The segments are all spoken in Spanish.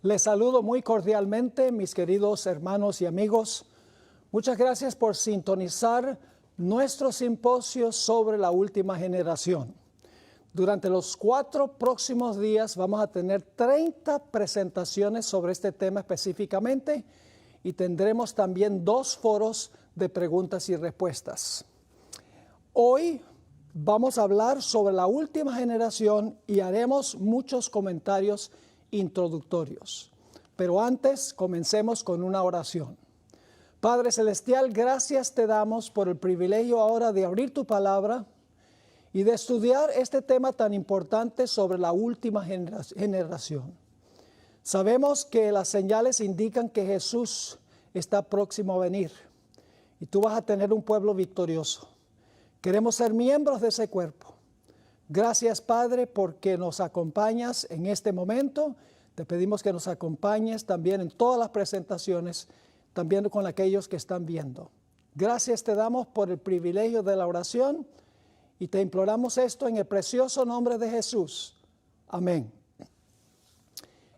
Les saludo muy cordialmente, mis queridos hermanos y amigos. Muchas gracias por sintonizar nuestro simposio sobre la última generación. Durante los 4 próximos días vamos a tener 30 presentaciones sobre este tema específicamente y tendremos también 2 foros de preguntas y respuestas. Hoy vamos a hablar sobre la última generación y haremos muchos comentarios introductorios. Pero antes, comencemos con una oración. Padre Celestial, gracias te damos por el privilegio ahora de abrir tu palabra y de estudiar este tema tan importante sobre la última generación. Sabemos que las señales indican que Jesús está próximo a venir y tú vas a tener un pueblo victorioso. Queremos ser miembros de ese cuerpo. Gracias, Padre, porque nos acompañas en este momento. Te pedimos que nos acompañes también en todas las presentaciones, también con aquellos que están viendo. Gracias te damos por el privilegio de la oración y te imploramos esto en el precioso nombre de Jesús. Amén.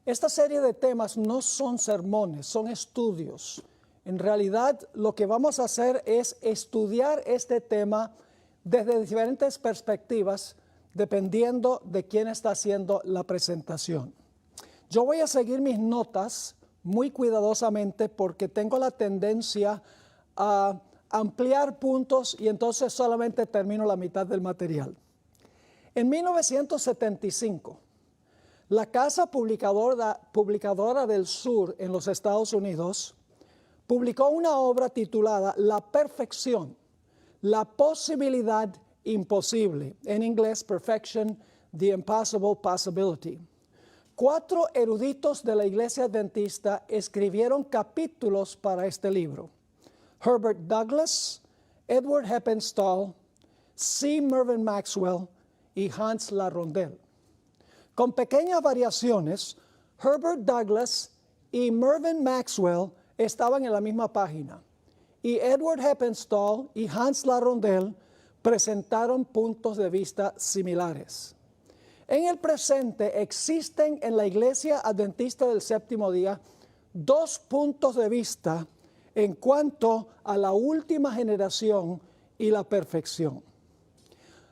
Esta serie de temas no son sermones, son estudios. En realidad, lo que vamos a hacer es estudiar este tema desde diferentes perspectivas, dependiendo de quién está haciendo la presentación. Yo voy a seguir mis notas muy cuidadosamente porque tengo la tendencia a ampliar puntos y entonces solamente termino la mitad del material. En 1975, la Casa Publicadora del Sur en los Estados Unidos publicó una obra titulada La Perfección, la posibilidad imposible. En inglés, Perfection, the Impossible Possibility. 4 eruditos de la Iglesia Adventista escribieron capítulos para este libro. Herbert Douglas, Edward Heppenstall, C. Mervyn Maxwell y Hans LaRondelle. Con pequeñas variaciones, Herbert Douglas y Mervyn Maxwell estaban en la misma página y Edward Heppenstall y Hans LaRondelle presentaron puntos de vista similares. En el presente existen en la Iglesia Adventista del Séptimo Día 2 puntos de vista en cuanto a la última generación y la perfección.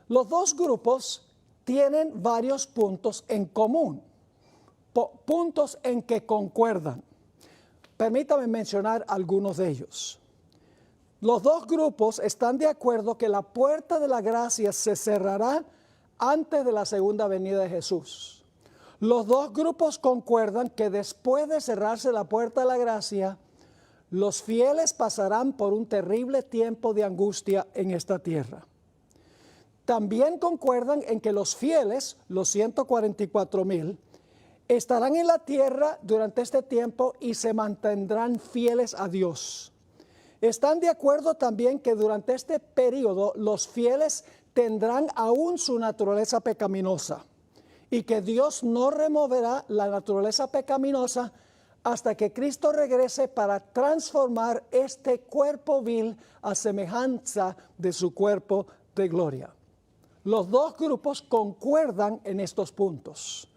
Los 2 grupos tienen varios puntos en común, puntos en que concuerdan. Permítame mencionar algunos de ellos. Los 2 grupos están de acuerdo que la puerta de la gracia se cerrará antes de la segunda venida de Jesús. Los 2 grupos concuerdan que después de cerrarse la puerta de la gracia, los fieles pasarán por un terrible tiempo de angustia en esta tierra. También concuerdan en que los fieles, los 144,000, estarán en la tierra durante este tiempo y se mantendrán fieles a Dios. Están de acuerdo también que durante este periodo los fieles tendrán aún su naturaleza pecaminosa y que Dios no removerá la naturaleza pecaminosa hasta que Cristo regrese para transformar este cuerpo vil a semejanza de su cuerpo de gloria. Los 2 grupos concuerdan en estos puntos,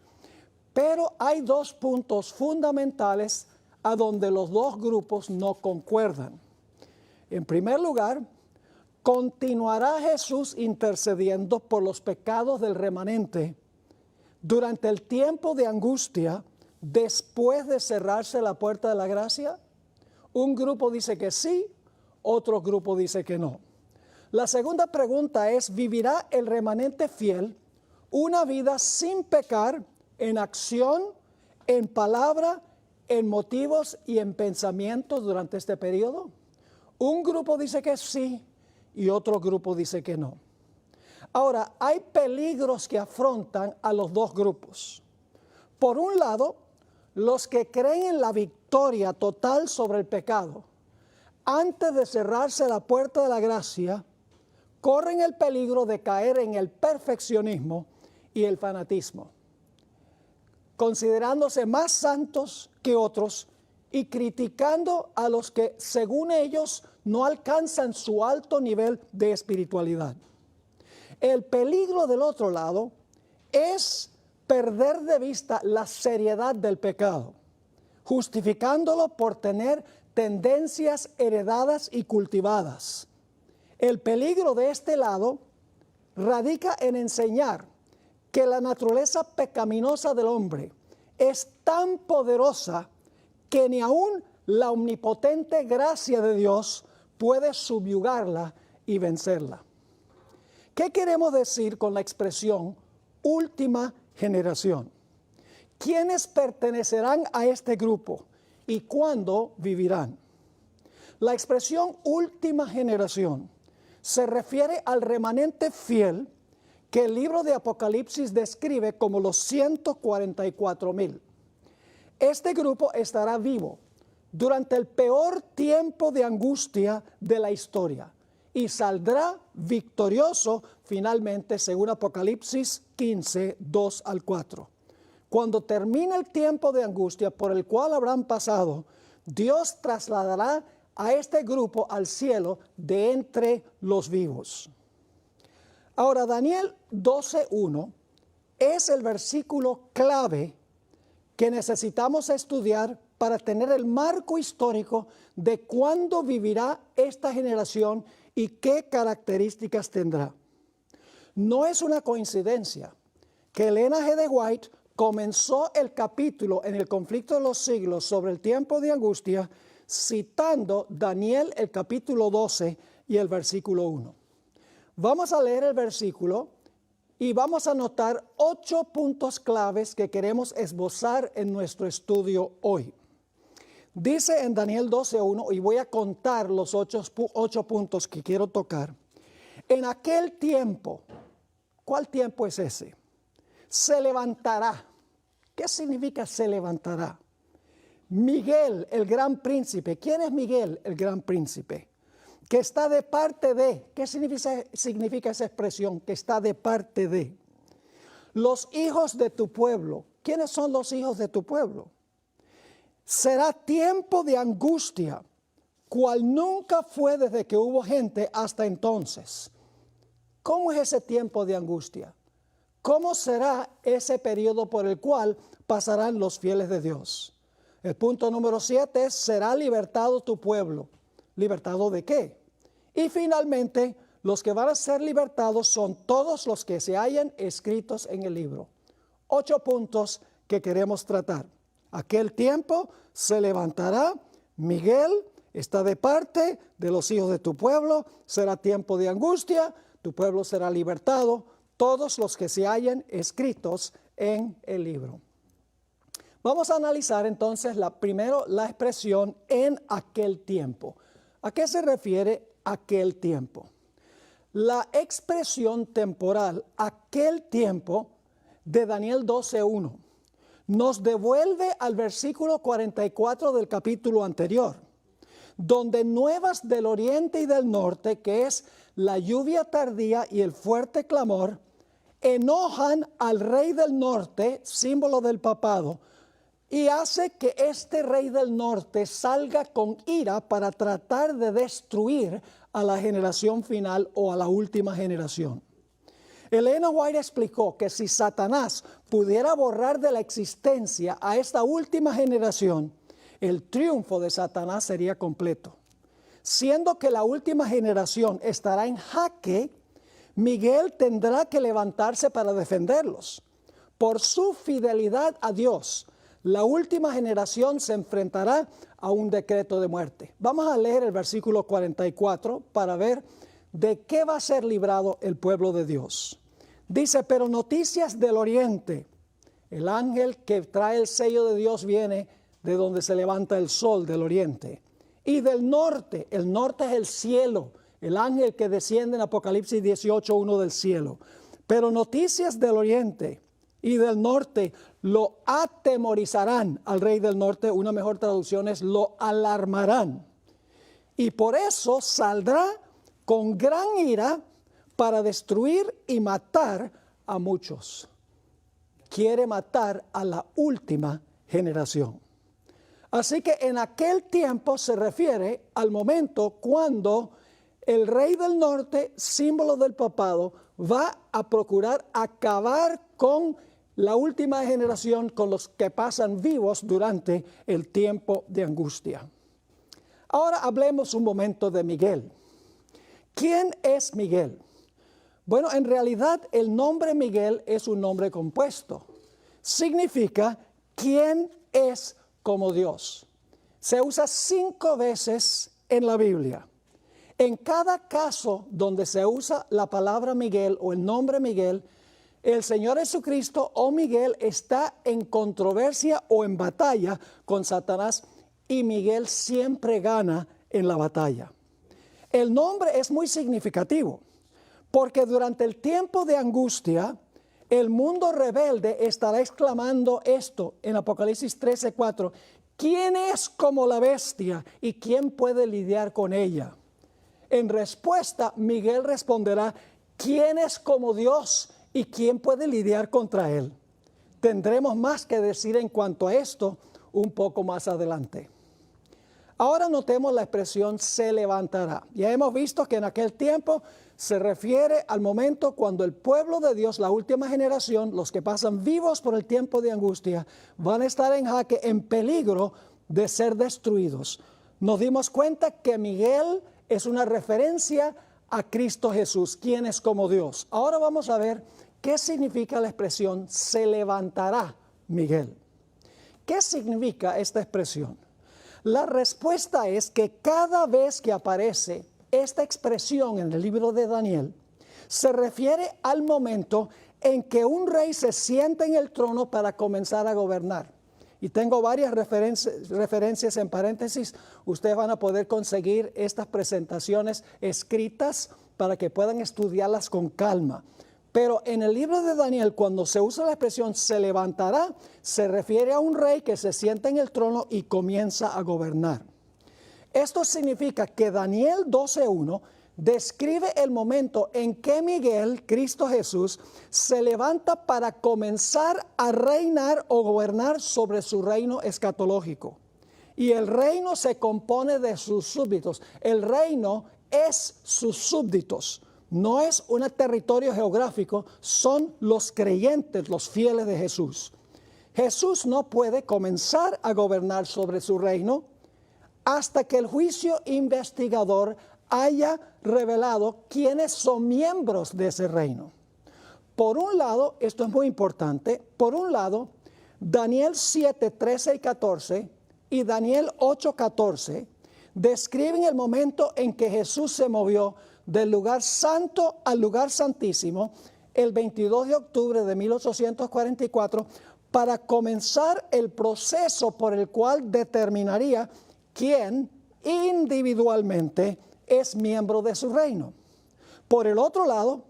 pero hay 2 puntos fundamentales a donde los 2 grupos no concuerdan. En primer lugar, continuará Jesús intercediendo por los pecados del remanente durante el tiempo de angustia después de cerrarse la puerta de la gracia. Un grupo dice que sí, otro grupo dice que no. La segunda pregunta es, ¿vivirá el remanente fiel una vida sin pecar en acción, en palabra, en motivos y en pensamientos durante este periodo? Un grupo dice que sí y otro grupo dice que no. Ahora, hay peligros que afrontan a los 2 grupos. Por un lado, los que creen en la victoria total sobre el pecado, antes de cerrarse la puerta de la gracia, corren el peligro de caer en el perfeccionismo y el fanatismo, considerándose más santos que otros y criticando a los que, según ellos, no alcanzan su alto nivel de espiritualidad. El peligro del otro lado es perder de vista la seriedad del pecado. justificándolo por tener tendencias heredadas y cultivadas. El peligro de este lado radica en enseñar que la naturaleza pecaminosa del hombre es tan poderosa que ni aun la omnipotente gracia de Dios puede subyugarla y vencerla. ¿Qué queremos decir con la expresión última generación? ¿Quiénes pertenecerán a este grupo y cuándo vivirán? La expresión última generación se refiere al remanente fiel que el libro de Apocalipsis describe como los 144,000. Este grupo estará vivo durante el peor tiempo de angustia de la historia y saldrá victorioso finalmente, según Apocalipsis 15, 2 al 4. Cuando termine el tiempo de angustia por el cual habrán pasado, Dios trasladará a este grupo al cielo de entre los vivos. Ahora, Daniel 12:1 es el versículo clave que necesitamos estudiar para tener el marco histórico de cuándo vivirá esta generación y qué características tendrá. No es una coincidencia que Elena G. de White comenzó el capítulo en el conflicto de los siglos sobre el tiempo de angustia citando Daniel el capítulo 12 y el versículo 1. Vamos a leer el versículo y vamos a notar 8 puntos claves que queremos esbozar en nuestro estudio hoy. Dice en Daniel 12:1, y voy a contar los 8 puntos que quiero tocar. En aquel tiempo, ¿cuál tiempo es ese? Se levantará. ¿Qué significa se levantará? Miguel, el gran príncipe. ¿Quién es Miguel, el gran príncipe? Que está de parte de. ¿Qué significa esa expresión? Que está de parte de. Los hijos de tu pueblo. ¿Quiénes son los hijos de tu pueblo? Será tiempo de angustia, cual nunca fue desde que hubo gente hasta entonces. ¿Cómo es ese tiempo de angustia? ¿Cómo será ese periodo por el cual pasarán los fieles de Dios? El punto número 7 es, será libertado tu pueblo. ¿Libertado de qué? Y finalmente, los que van a ser libertados son todos los que se hayan escritos en el libro. 8 puntos que queremos tratar. Aquel tiempo se levantará, Miguel está de parte de los hijos de tu pueblo, será tiempo de angustia, tu pueblo será libertado, todos los que se hayan escritos en el libro. Vamos a analizar entonces primero la expresión en aquel tiempo. ¿A qué se refiere aquel tiempo? La expresión temporal, aquel tiempo, de Daniel 12:1, nos devuelve al versículo 44 del capítulo anterior, donde nuevas del oriente y del norte, que es la lluvia tardía y el fuerte clamor, enojan al rey del norte, símbolo del papado, y hace que este rey del norte salga con ira para tratar de destruir a la generación final o a la última generación. Elena White explicó que si Satanás pudiera borrar de la existencia a esta última generación, el triunfo de Satanás sería completo. Siendo que la última generación estará en jaque, Miguel tendrá que levantarse para defenderlos. Por su fidelidad a Dios, la última generación se enfrentará a un decreto de muerte. Vamos a leer el versículo 44 para ver de qué va a ser librado el pueblo de Dios. Dice, pero noticias del oriente. El ángel que trae el sello de Dios viene de donde se levanta el sol, del oriente. Y del norte, el norte es el cielo. El ángel que desciende en Apocalipsis 18:1 del cielo. Pero noticias del oriente y del norte lo atemorizarán al rey del norte. Una mejor traducción es lo alarmarán. Y por eso saldrá con gran ira para destruir y matar a muchos. Quiere matar a la última generación. Así que en aquel tiempo se refiere al momento cuando el rey del norte, símbolo del papado, va a procurar acabar con la última generación con los que pasan vivos durante el tiempo de angustia. Ahora hablemos un momento de Miguel. ¿Quién es Miguel? Bueno, en realidad el nombre Miguel es un nombre compuesto. Significa ¿quién es como Dios? Se usa 5 veces en la Biblia. En cada caso donde se usa la palabra Miguel o el nombre Miguel, el Señor Jesucristo o Miguel está en controversia o en batalla con Satanás y Miguel siempre gana en la batalla. El nombre es muy significativo porque durante el tiempo de angustia, el mundo rebelde estará exclamando esto en Apocalipsis 13:4. ¿Quién es como la bestia y quién puede lidiar con ella? En respuesta, Miguel responderá, ¿quién es como Dios y quién puede lidiar contra él? Tendremos más que decir en cuanto a esto un poco más adelante. Ahora notemos la expresión se levantará. Ya hemos visto que en aquel tiempo se refiere al momento cuando el pueblo de Dios, la última generación, los que pasan vivos por el tiempo de angustia, van a estar en jaque, en peligro de ser destruidos. Nos dimos cuenta que Miguel es una referencia a Cristo Jesús, quien es como Dios. Ahora vamos a ver qué significa la expresión se levantará Miguel. ¿Qué significa esta expresión? La respuesta es que cada vez que aparece esta expresión en el libro de Daniel, se refiere al momento en que un rey se sienta en el trono para comenzar a gobernar. Y tengo varias referencias en paréntesis. Ustedes van a poder conseguir estas presentaciones escritas para que puedan estudiarlas con calma. Pero en el libro de Daniel, cuando se usa la expresión se levantará, se refiere a un rey que se sienta en el trono y comienza a gobernar. Esto significa que Daniel 12:1 describe el momento en que Miguel, Cristo Jesús, se levanta para comenzar a reinar o gobernar sobre su reino escatológico. Y el reino se compone de sus súbditos. El reino es sus súbditos. No es un territorio geográfico, son los creyentes, los fieles de Jesús. Jesús no puede comenzar a gobernar sobre su reino hasta que el juicio investigador haya revelado quiénes son miembros de ese reino. Por un lado, esto es muy importante, por un lado, Daniel 7:13 y 14 y Daniel 8:14 describen el momento en que Jesús se movió del lugar santo al lugar santísimo el 22 de octubre de 1844 para comenzar el proceso por el cual determinaría quién individualmente es miembro de su reino. Por el otro lado,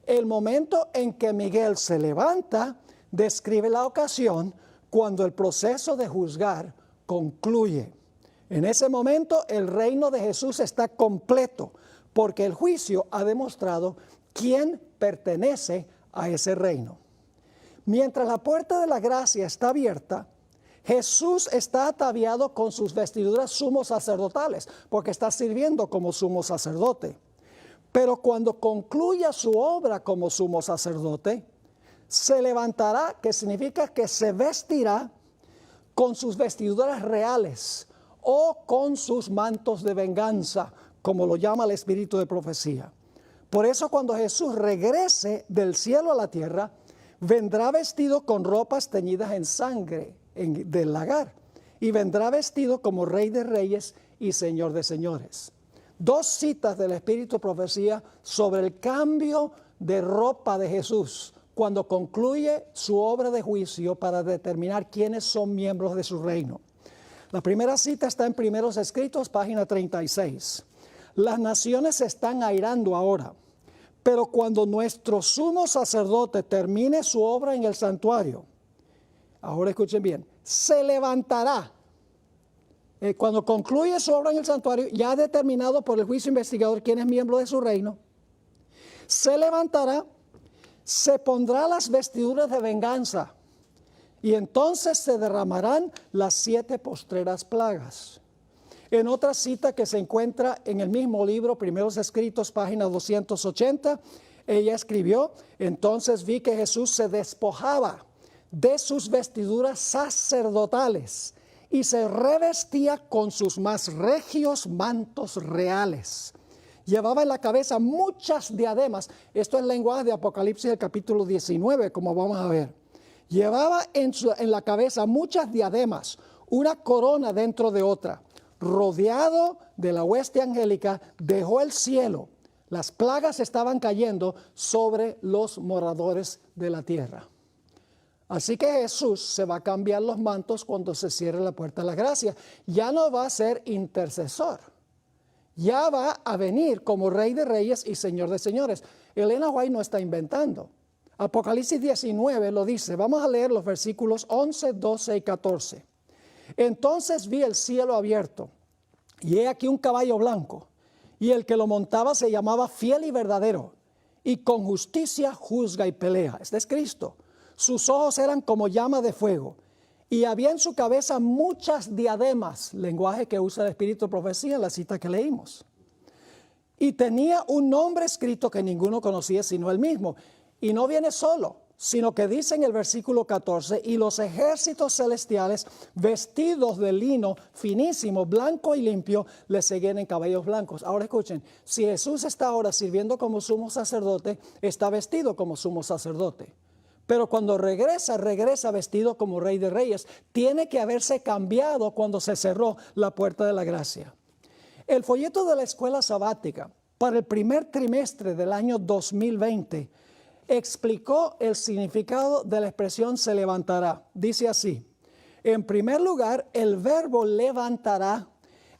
el momento en que Miguel se levanta describe la ocasión cuando el proceso de juzgar concluye. En ese momento el reino de Jesús está completo porque el juicio ha demostrado quién pertenece a ese reino. Mientras la puerta de la gracia está abierta, Jesús está ataviado con sus vestiduras sumos sacerdotales, porque está sirviendo como sumo sacerdote. Pero cuando concluya su obra como sumo sacerdote, se levantará, que significa que se vestirá con sus vestiduras reales o con sus mantos de venganza, como lo llama el espíritu de profecía. Por eso cuando Jesús regrese del cielo a la tierra, vendrá vestido con ropas teñidas en sangre del lagar, y vendrá vestido como Rey de Reyes y Señor de Señores. 2 citas del Espíritu de Profecía sobre el cambio de ropa de Jesús cuando concluye su obra de juicio para determinar quiénes son miembros de su reino. La primera cita está en Primeros Escritos, página 36. Las naciones se están airando ahora, pero cuando nuestro sumo sacerdote termine su obra en el santuario, ahora escuchen bien, se levantará. Cuando concluye su obra en el santuario, ya determinado por el juicio investigador quién es miembro de su reino, se levantará, se pondrá las vestiduras de venganza y entonces se derramarán las 7 postreras plagas. En otra cita que se encuentra en el mismo libro, Primeros Escritos, página 280, ella escribió, entonces vi que Jesús se despojaba de sus vestiduras sacerdotales y se revestía con sus más regios mantos reales. Llevaba en la cabeza muchas diademas. Esto es lenguaje de Apocalipsis del capítulo 19, como vamos a ver. Llevaba en la cabeza muchas diademas, una corona dentro de otra. Rodeado de la hueste angélica, dejó el cielo. Las plagas estaban cayendo sobre los moradores de la tierra. Así que Jesús se va a cambiar los mantos cuando se cierre la puerta de la gracia. Ya no va a ser intercesor. Ya va a venir como Rey de Reyes y Señor de Señores. Elena White no está inventando. Apocalipsis 19 lo dice. Vamos a leer los versículos 11, 12 y 14. Entonces vi el cielo abierto, y he aquí un caballo blanco, y el que lo montaba se llamaba Fiel y Verdadero, y con justicia juzga y pelea. Este es Cristo. Sus ojos eran como llama de fuego, y había en su cabeza muchas diademas, lenguaje que usa el Espíritu de Profecía en la cita que leímos. Y tenía un nombre escrito que ninguno conocía sino él mismo. Y no viene solo, sino que dice en el versículo 14, y los ejércitos celestiales vestidos de lino finísimo, blanco y limpio, le seguían en caballos blancos. Ahora escuchen, si Jesús está ahora sirviendo como sumo sacerdote, está vestido como sumo sacerdote. Pero cuando regresa vestido como Rey de Reyes. Tiene que haberse cambiado cuando se cerró la puerta de la gracia. El folleto de la escuela sabática para el primer trimestre del año 2020 explicó el significado de la expresión se levantará. Dice así: en primer lugar, el verbo levantará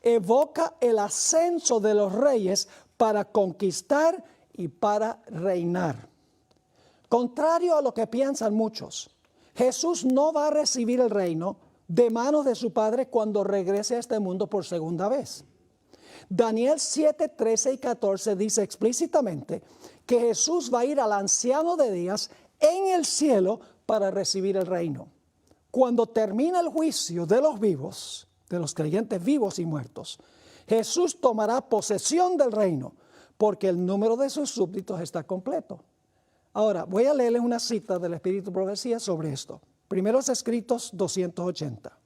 evoca el ascenso de los reyes para conquistar y para reinar. Contrario a lo que piensan muchos, Jesús no va a recibir el reino de manos de su Padre cuando regrese a este mundo por segunda vez. Daniel 7, 13 y 14 dice explícitamente que Jesús va a ir al anciano de días en el cielo para recibir el reino. Cuando termina el juicio de los vivos, de los creyentes vivos y muertos, Jesús tomará posesión del reino porque el número de sus súbditos está completo. Ahora, voy a leerles una cita del Espíritu de Profecía sobre esto. Primeros Escritos 280.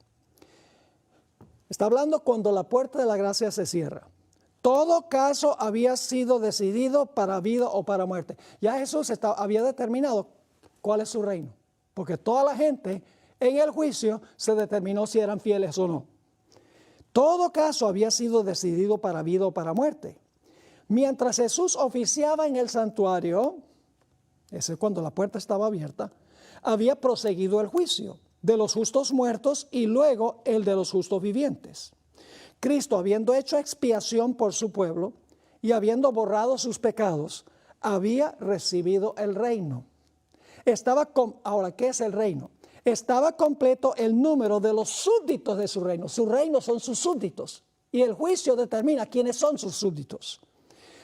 Está hablando cuando la puerta de la gracia se cierra. Todo caso había sido decidido para vida o para muerte. Ya Jesús había determinado cuál es su reino. Porque toda la gente en el juicio se determinó si eran fieles o no. Todo caso había sido decidido para vida o para muerte. Mientras Jesús oficiaba en el santuario, ese es cuando la puerta estaba abierta, había proseguido el juicio de los justos muertos y luego el de los justos vivientes. Cristo, habiendo hecho expiación por su pueblo y habiendo borrado sus pecados, había recibido el reino. Ahora, ¿qué es el reino? Estaba completo el número de los súbditos de su reino. Su reino son sus súbditos y el juicio determina quiénes son sus súbditos.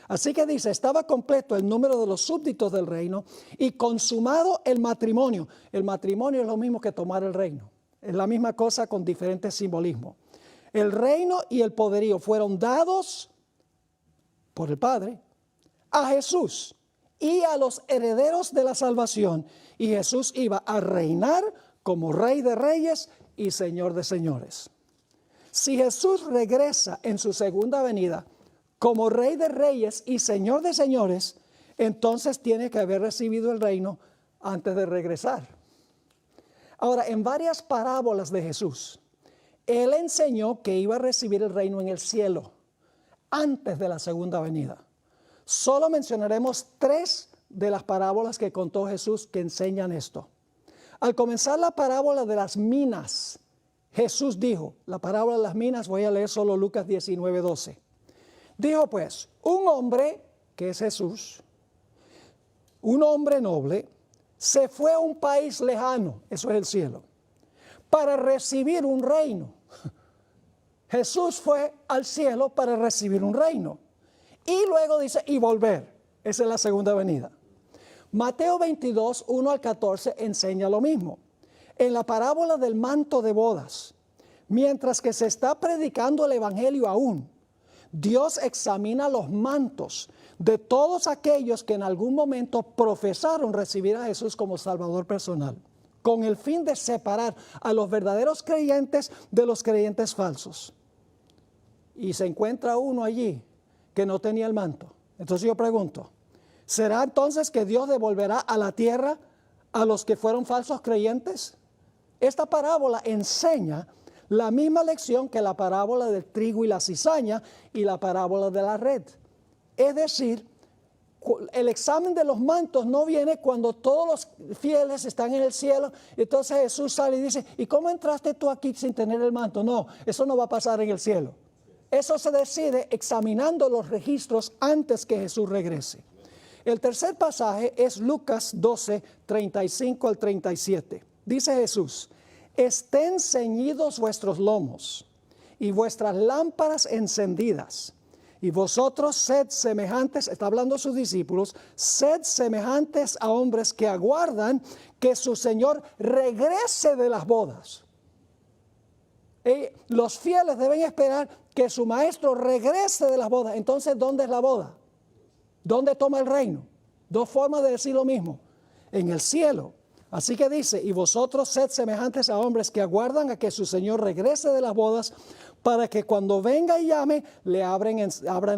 Así que dice, estaba completo el número de los súbditos del reino y consumado el matrimonio. El matrimonio es lo mismo que tomar el reino. Es la misma cosa con diferentes simbolismos. El reino y el poderío fueron dados por el Padre a Jesús y a los herederos de la salvación. Y Jesús iba a reinar como Rey de Reyes y Señor de Señores. Si Jesús regresa en su segunda venida como Rey de Reyes y Señor de Señores, entonces tiene que haber recibido el reino antes de regresar. Ahora, en varias parábolas de Jesús, Él enseñó que iba a recibir el reino en el cielo antes de la segunda venida. Solo mencionaremos 3 de las parábolas que contó Jesús que enseñan esto. Al comenzar la parábola de las minas, Jesús dijo, la parábola de las minas, voy a leer solo Lucas 19, 12. Dijo pues, un hombre, que es Jesús, un hombre noble, se fue a un país lejano, eso es el cielo, para recibir un reino. Jesús fue al cielo para recibir un reino. Y luego dice, y volver. Esa es la segunda venida. Mateo 22, 1 al 14 enseña lo mismo. En la parábola del manto de bodas, mientras que se está predicando el evangelio aún, Dios examina los mantos de todos aquellos que en algún momento profesaron recibir a Jesús como Salvador personal, con el fin de separar a los verdaderos creyentes de los creyentes falsos. Y se encuentra uno allí que no tenía el manto. Entonces yo pregunto, ¿será entonces que Dios devolverá a la tierra a los que fueron falsos creyentes? Esta parábola enseña la misma lección que la parábola del trigo y la cizaña y la parábola de la red. Es decir, el examen de los mantos no viene cuando todos los fieles están en el cielo. Entonces Jesús sale y dice, ¿y cómo entraste tú aquí sin tener el manto? No, eso no va a pasar en el cielo. Eso se decide examinando los registros antes que Jesús regrese. El tercer pasaje es Lucas 12, 35 al 37. Dice Jesús, estén ceñidos vuestros lomos y vuestras lámparas encendidas. Y vosotros sed semejantes, está hablando a sus discípulos, sed semejantes a hombres que aguardan que su Señor regrese de las bodas. Los fieles deben esperar que su maestro regrese de las bodas. Entonces, ¿dónde es la boda? ¿Dónde toma el reino? Dos formas de decir lo mismo. En el cielo. Así que dice, y vosotros sed semejantes a hombres que aguardan a que su Señor regrese de las bodas, para que cuando venga y llame, le abran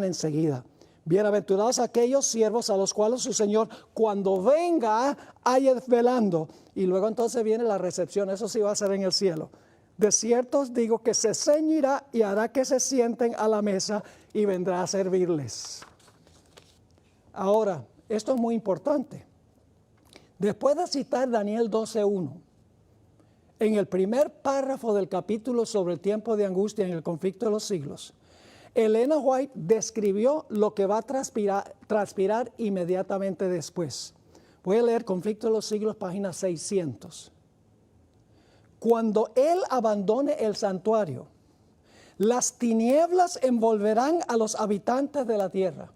enseguida. Bienaventurados aquellos siervos a los cuales su Señor, cuando venga, haya velando. Y luego entonces viene la recepción, eso sí va a ser en el cielo. De cierto os digo que se ceñirá y hará que se sienten a la mesa y vendrá a servirles. Ahora, esto es muy importante. Después de citar Daniel 12:1, en el primer párrafo del capítulo sobre el tiempo de angustia en el conflicto de los siglos, Elena White describió lo que va a transpirar inmediatamente después. Voy a leer Conflicto de los Siglos, página 600. Cuando Él abandone el santuario, las tinieblas envolverán a los habitantes de la tierra.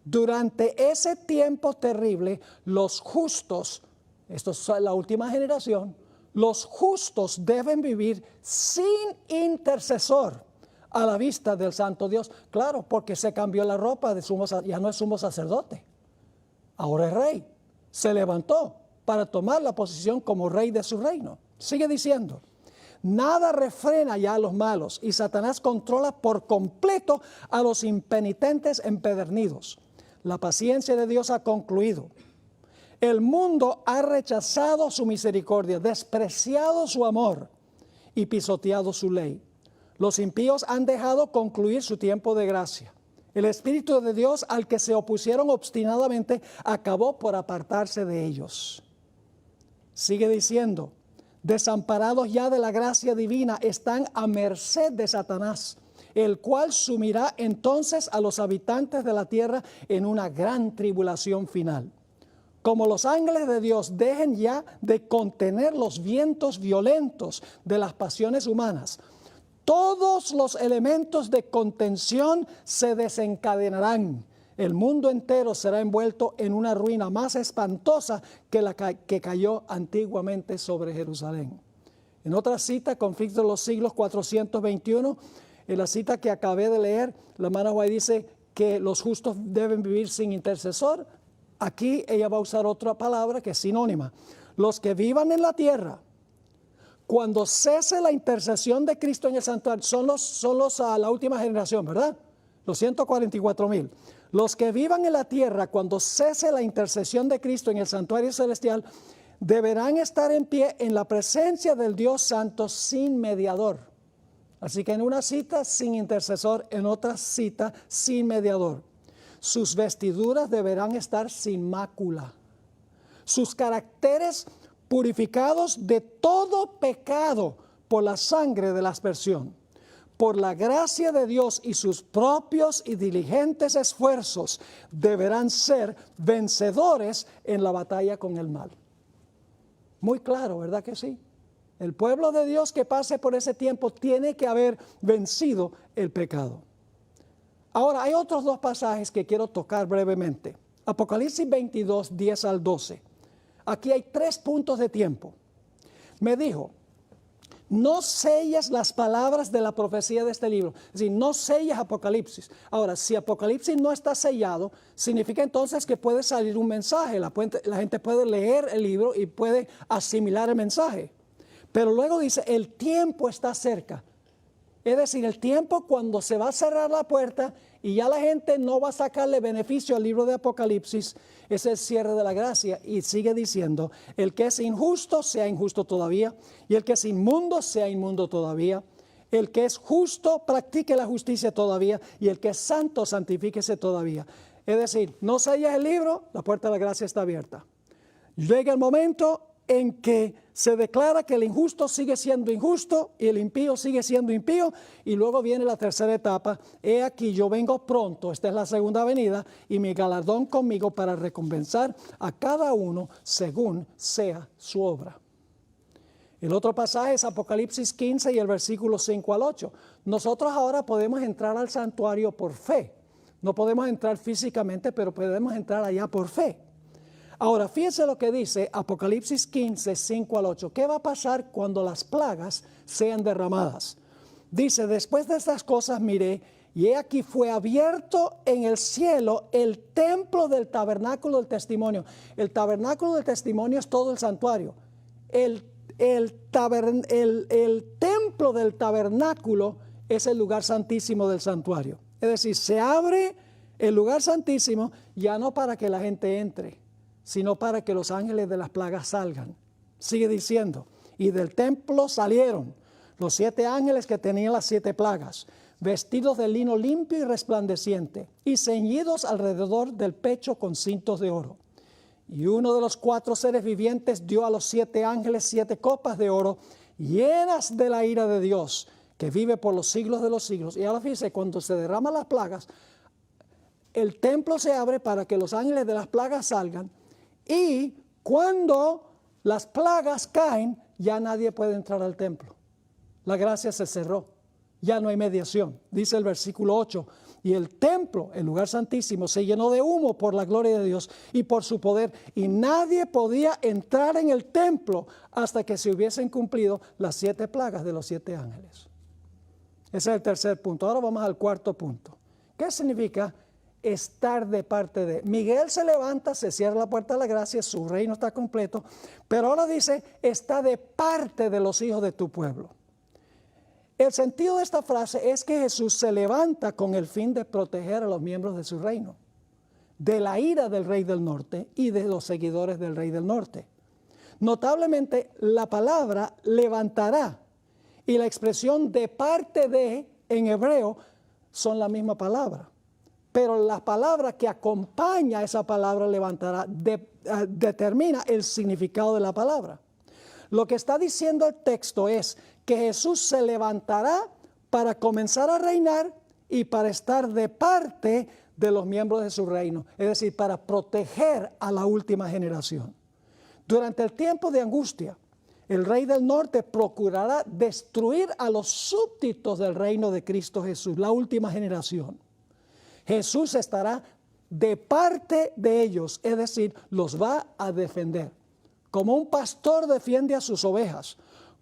Durante ese tiempo terrible, los justos, esto es la última generación, los justos deben vivir sin intercesor a la vista del santo Dios. Claro, porque se cambió la ropa, ya no es sumo sacerdote, ahora es rey. Se levantó para tomar la posición como rey de su reino. Sigue diciendo, nada refrena ya a los malos y Satanás controla por completo a los impenitentes empedernidos. La paciencia de Dios ha concluido. El mundo ha rechazado su misericordia, despreciado su amor y pisoteado su ley. Los impíos han dejado concluir su tiempo de gracia. El Espíritu de Dios al que se opusieron obstinadamente acabó por apartarse de ellos. Sigue diciendo, desamparados ya de la gracia divina, están a merced de Satanás, el cual sumirá entonces a los habitantes de la tierra en una gran tribulación final. Como los ángeles de Dios dejen ya de contener los vientos violentos de las pasiones humanas, todos los elementos de contención se desencadenarán. El mundo entero será envuelto en una ruina más espantosa que la que cayó antiguamente sobre Jerusalén. En otra cita, Conflicto de los Siglos 421, en la cita que acabé de leer, la hermana White dice que los justos deben vivir sin intercesor. Aquí ella va a usar otra palabra que es sinónima. Los que vivan en la tierra, cuando cese la intercesión de Cristo en el santuario, son los a la última generación, ¿verdad? Los 144,000. Los que vivan en la tierra, cuando cese la intercesión de Cristo en el santuario celestial, deberán estar en pie en la presencia del Dios Santo sin mediador. Así que en una cita sin intercesor, en otra cita sin mediador. Sus vestiduras deberán estar sin mácula. Sus caracteres purificados de todo pecado por la sangre de la aspersión. Por la gracia de Dios y sus propios y diligentes esfuerzos deberán ser vencedores en la batalla con el mal. Muy claro, ¿verdad que sí? El pueblo de Dios que pase por ese tiempo tiene que haber vencido el pecado. Ahora, hay otros dos pasajes que quiero tocar brevemente. Apocalipsis 22, 10 al 12. Aquí hay 3 puntos de tiempo. Me dijo, no selles las palabras de la profecía de este libro. Es decir, no selles Apocalipsis. Ahora, si Apocalipsis no está sellado, significa entonces que puede salir un mensaje. La gente puede leer el libro y puede asimilar el mensaje. Pero luego dice, el tiempo está cerca. Es decir, el tiempo cuando se va a cerrar la puerta y ya la gente no va a sacarle beneficio al libro de Apocalipsis, es el cierre de la gracia. Y sigue diciendo, el que es injusto sea injusto todavía, y el que es inmundo sea inmundo todavía. El que es justo practique la justicia todavía, y el que es santo santifíquese todavía. Es decir, no sellas el libro, la puerta de la gracia está abierta. Llega el momento en que se declara que el injusto sigue siendo injusto y el impío sigue siendo impío, y luego viene la tercera etapa. He aquí yo vengo pronto, esta es la segunda venida, y mi galardón conmigo para recompensar a cada uno según sea su obra. El otro pasaje es Apocalipsis 15 y el versículo 5 al 8. Nosotros ahora podemos entrar al santuario por fe. No podemos entrar físicamente, pero podemos entrar allá por fe. Ahora, fíjense lo que dice Apocalipsis 15, 5 al 8. ¿Qué va a pasar cuando las plagas sean derramadas? Dice, después de estas cosas miré, y he aquí fue abierto en el cielo el templo del tabernáculo del testimonio. El tabernáculo del testimonio es todo el santuario. El templo del tabernáculo es el lugar santísimo del santuario. Es decir, se abre el lugar santísimo ya no para que la gente entre, sino para que los ángeles de las plagas salgan. Sigue diciendo, y del templo salieron los 7 ángeles que tenían las 7 plagas, vestidos de lino limpio y resplandeciente, y ceñidos alrededor del pecho con cintos de oro. Y uno de los 4 seres vivientes dio a los 7 ángeles 7 copas de oro, llenas de la ira de Dios, que vive por los siglos de los siglos. Y ahora fíjense, cuando se derraman las plagas, el templo se abre para que los ángeles de las plagas salgan, y cuando las plagas caen, ya nadie puede entrar al templo. La gracia se cerró, ya no hay mediación. Dice el versículo 8, y el templo, el lugar santísimo, se llenó de humo por la gloria de Dios y por su poder, y nadie podía entrar en el templo hasta que se hubiesen cumplido las 7 plagas de los 7 ángeles. Ese es el tercer punto. Ahora vamos al cuarto punto. ¿Qué significa estar de parte de? Miguel se levanta, se cierra la puerta de la gracia, su reino está completo, pero ahora dice, está de parte de los hijos de tu pueblo. El sentido de esta frase es que Jesús se levanta con el fin de proteger a los miembros de su reino, de la ira del rey del norte y de los seguidores del rey del norte. Notablemente, la palabra levantará y la expresión de parte de en hebreo son la misma palabra. Pero la palabra que acompaña a esa palabra levantará determina el significado de la palabra. Lo que está diciendo el texto es que Jesús se levantará para comenzar a reinar y para estar de parte de los miembros de su reino, es decir, para proteger a la última generación. Durante el tiempo de angustia, el rey del norte procurará destruir a los súbditos del reino de Cristo Jesús, la última generación. Jesús estará de parte de ellos, es decir, los va a defender. Como un pastor defiende a sus ovejas,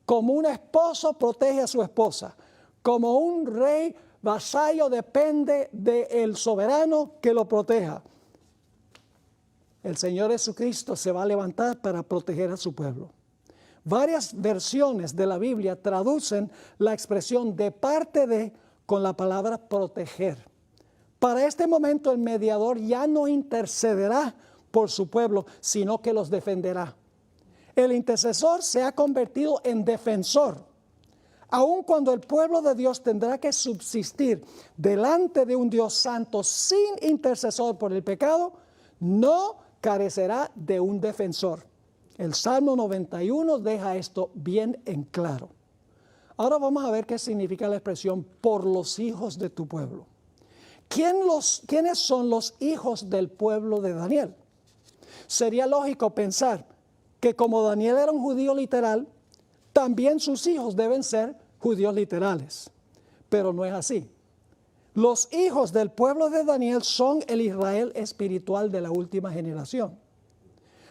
como un esposo protege a su esposa, como un rey vasallo depende del soberano que lo proteja. El Señor Jesucristo se va a levantar para proteger a su pueblo. Varias versiones de la Biblia traducen la expresión de parte de con la palabra proteger. Para este momento el mediador ya no intercederá por su pueblo, sino que los defenderá. El intercesor se ha convertido en defensor. Aun cuando el pueblo de Dios tendrá que subsistir delante de un Dios santo sin intercesor por el pecado, no carecerá de un defensor. El Salmo 91 deja esto bien en claro. Ahora vamos a ver qué significa la expresión por los hijos de tu pueblo. ¿Quiénes son los hijos del pueblo de Daniel? Sería lógico pensar que como Daniel era un judío literal, también sus hijos deben ser judíos literales. Pero no es así. Los hijos del pueblo de Daniel son el Israel espiritual de la última generación.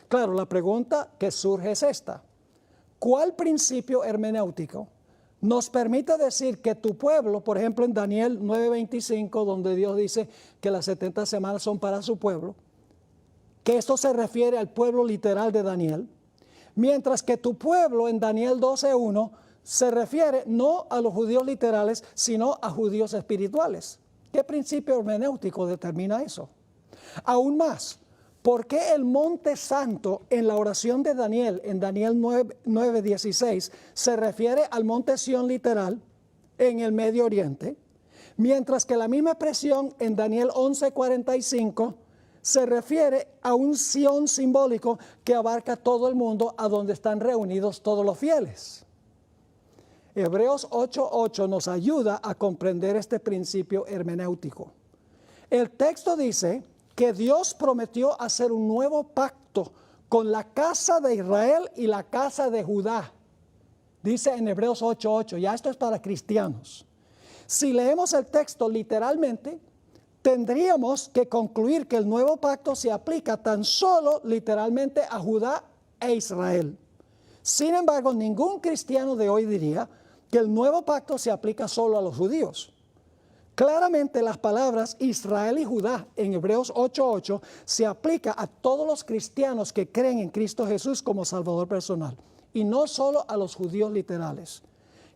Claro, la pregunta que surge es esta. ¿Cuál principio hermenéutico nos permite decir que tu pueblo, por ejemplo en Daniel 9:25, donde Dios dice que las 70 semanas son para su pueblo, que esto se refiere al pueblo literal de Daniel, mientras que tu pueblo en Daniel 12:1 se refiere no a los judíos literales, sino a judíos espirituales. ¿Qué principio hermenéutico determina eso? Aún más, ¿por qué el monte santo en la oración de Daniel, en Daniel 9:16, se refiere al monte Sión literal en el Medio Oriente, mientras que la misma expresión en Daniel 11:45 se refiere a un Sión simbólico que abarca todo el mundo, a donde están reunidos todos los fieles? Hebreos 8:8 nos ayuda a comprender este principio hermenéutico. El texto dice que Dios prometió hacer un nuevo pacto con la casa de Israel y la casa de Judá. Dice en Hebreos 8:8, ya esto es para cristianos. Si leemos el texto literalmente, tendríamos que concluir que el nuevo pacto se aplica tan solo literalmente a Judá e Israel. Sin embargo, ningún cristiano de hoy diría que el nuevo pacto se aplica solo a los judíos. Claramente las palabras Israel y Judá en Hebreos 8:8 se aplica a todos los cristianos que creen en Cristo Jesús como Salvador personal, y no solo a los judíos literales.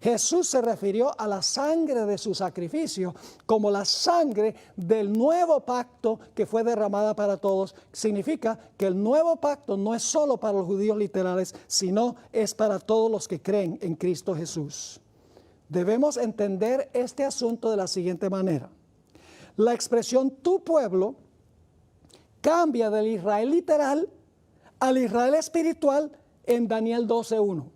Jesús se refirió a la sangre de su sacrificio como la sangre del nuevo pacto que fue derramada para todos. Significa que el nuevo pacto no es solo para los judíos literales, sino es para todos los que creen en Cristo Jesús. Debemos entender este asunto de la siguiente manera. La expresión tu pueblo cambia del Israel literal al Israel espiritual en Daniel 12:1.